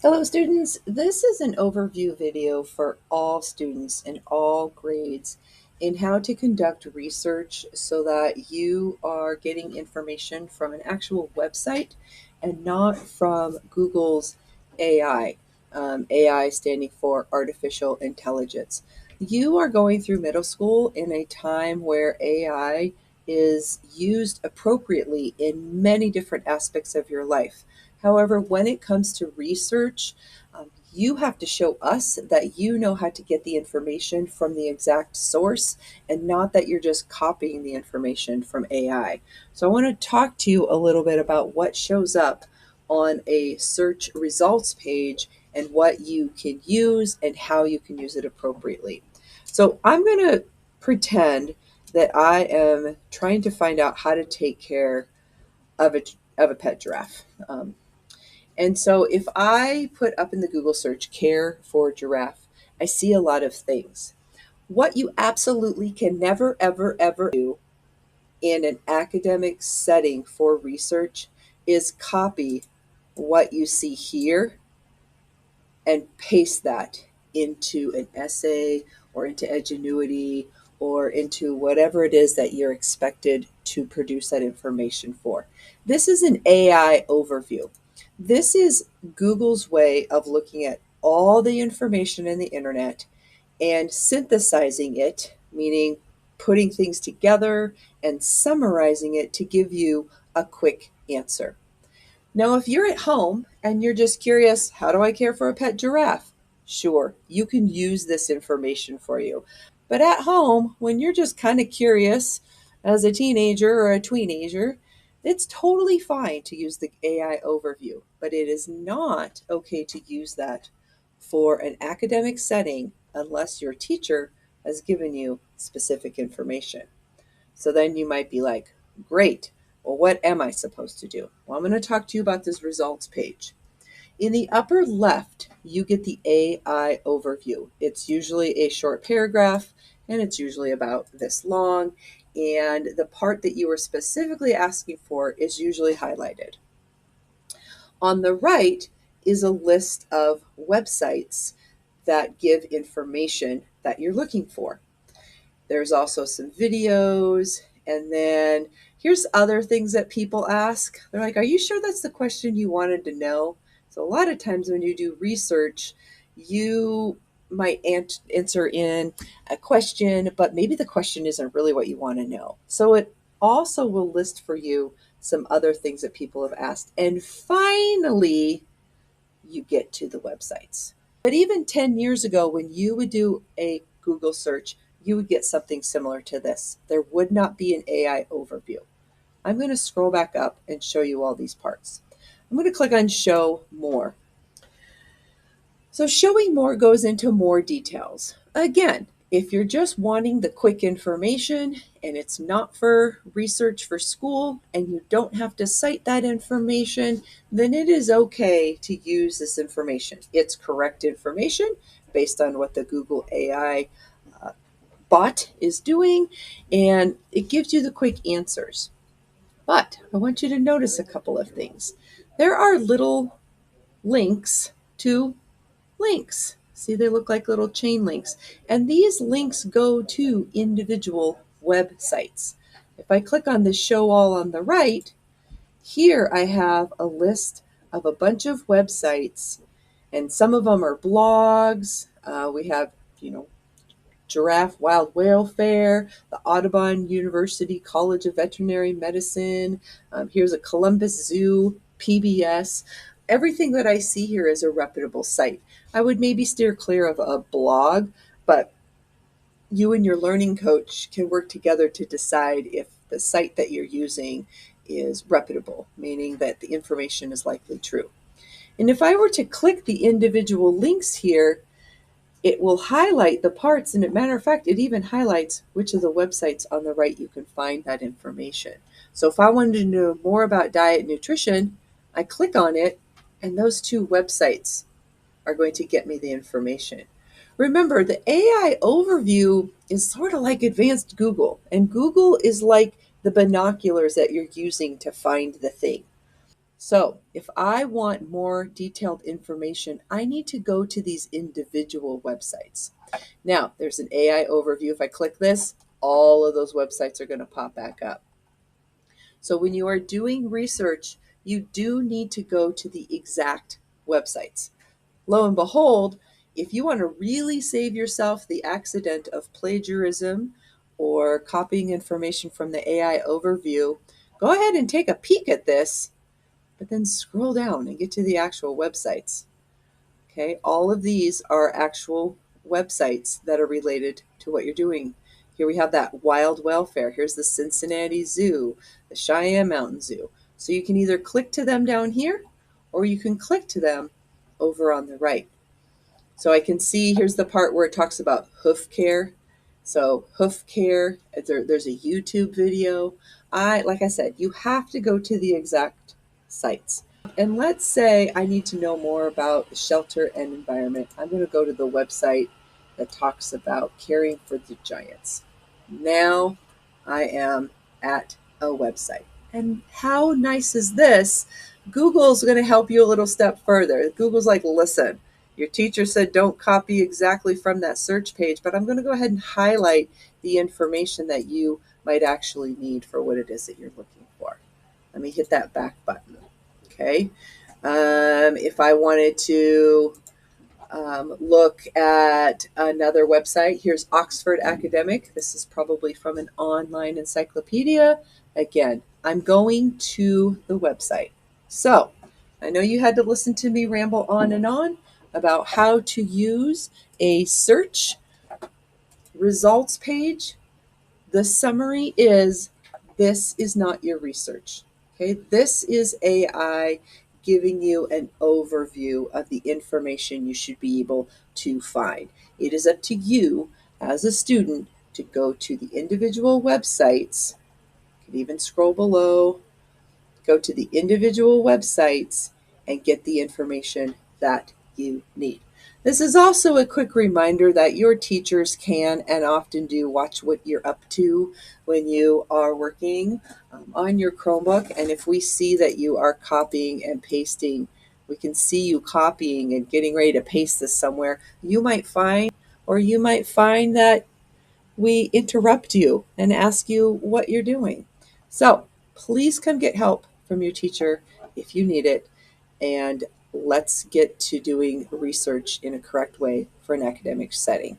Hello students, this is an overview video for all students in all grades in how to conduct research so that you are getting information from an actual website and not from Google's AI. AI standing for artificial intelligence. You are going through middle school in a time where AI is used appropriately in many different aspects of your life. However, when it comes to research, you have to show us that you know how to get the information from the exact source and not that you're just copying the information from AI. So I want to talk to you a little bit about what shows up on a search results page and what you can use and how you can use it appropriately. So I'm going to pretend that I am trying to find out how to take care of a pet giraffe. And so if I put up in the Google search care for giraffe, I see a lot of things. What you absolutely can never, ever, ever do in an academic setting for research is copy what you see here and paste that into an essay or into Edgenuity or into whatever it is that you're expected to produce that information for. This is an AI overview. This is Google's way of looking at all the information in the internet and synthesizing it, meaning putting things together and summarizing it to give you a quick answer. Now, if you're at home and you're just curious, how do I care for a pet giraffe? Sure, you can use this information for you. But at home, when you're just kind of curious as a teenager or a tweenager, it's totally fine to use the AI overview, but it is not okay to use that for an academic setting unless your teacher has given you specific information. So then you might be like, great, well, what am I supposed to do? Well, I'm going to talk to you about this results page. In the upper left, you get the AI overview. It's usually a short paragraph and it's usually about this long. And the part that you were specifically asking for is usually highlighted. On the right is a list of websites that give information that you're looking for. There's also some videos. And then here's other things that people ask. They're like, are you sure that's the question you wanted to know? So a lot of times when you do research, you might answer in a question, but maybe the question isn't really what you want to know. So it also will list for you some other things that people have asked. And finally, you get to the websites. But even 10 years ago, when you would do a Google search, you would get something similar to this. There would not be an AI overview. I'm going to scroll back up and show you all these parts. I'm going to click on Show More. So showing more goes into more details. Again, if you're just wanting the quick information and it's not for research for school and you don't have to cite that information, then it is okay to use this information. It's correct information based on what the Google AI bot is doing, and it gives you the quick answers. But I want you to notice a couple of things. There are little links to links. See, they look like little chain links. And these links go to individual websites. If I click on the show all on the right, here I have a list of a bunch of websites, and some of them are blogs. We have, Giraffe Wild Whale Fair, the Audubon University College of Veterinary Medicine. Here's a Columbus Zoo, PBS. Everything that I see here is a reputable site. I would maybe steer clear of a blog, but you and your learning coach can work together to decide if the site that you're using is reputable, meaning that the information is likely true. And if I were to click the individual links here, it will highlight the parts. And as a matter of fact, it even highlights which of the websites on the right you can find that information. So if I wanted to know more about diet and nutrition, I click on it, and those two websites are going to get me the information. Remember, the AI overview is sort of like advanced Google, and Google is like the binoculars that you're using to find the thing. So If I want more detailed information, I need to go to these individual websites. Now, there's an AI overview. If I click this, all of those websites are going to pop back up. So when you are doing research, you do need to go to the exact websites. Lo and behold, if you want to really save yourself the accident of plagiarism or copying information from the AI overview, go ahead and take a peek at this, but then scroll down and get to the actual websites. Okay, all of these are actual websites that are related to what you're doing. Here we have that Wild Welfare. Here's the Cincinnati Zoo, the Cheyenne Mountain Zoo. So you can either click to them down here or you can click to them over on the right. So I can see here's the part where it talks about hoof care. So hoof care, there's a YouTube video. Like I said, you have to go to the exact sites. And let's say I need to know more about the shelter and environment. I'm going to go to the website that talks about caring for the giants. Now I am at a website. And how nice is this? Google's going to help you a little step further. Google's like, listen, your teacher said don't copy exactly from that search page, but I'm going to go ahead and highlight the information that you might actually need for what it is that you're looking for. Let me hit that back button. Okay. If I wanted to look at another website, here's Oxford Academic. This is probably from an online encyclopedia. Again, I'm going to the website. So I know you had to listen to me ramble on and on about how to use a search results page. The summary is this is not your research. Okay, this is AI giving you an overview of the information you should be able to find. It is up to you as a student to go to the individual websites. You can even scroll below, go to the individual websites and get the information that you need. This is also a quick reminder that your teachers can and often do watch what you're up to when you are working on your Chromebook. And if we see that you are copying and pasting, we can see you copying and getting ready to paste this somewhere, you might find that we interrupt you and ask you what you're doing. So please come get help from your teacher if you need it, and let's get to doing research in a correct way for an academic setting.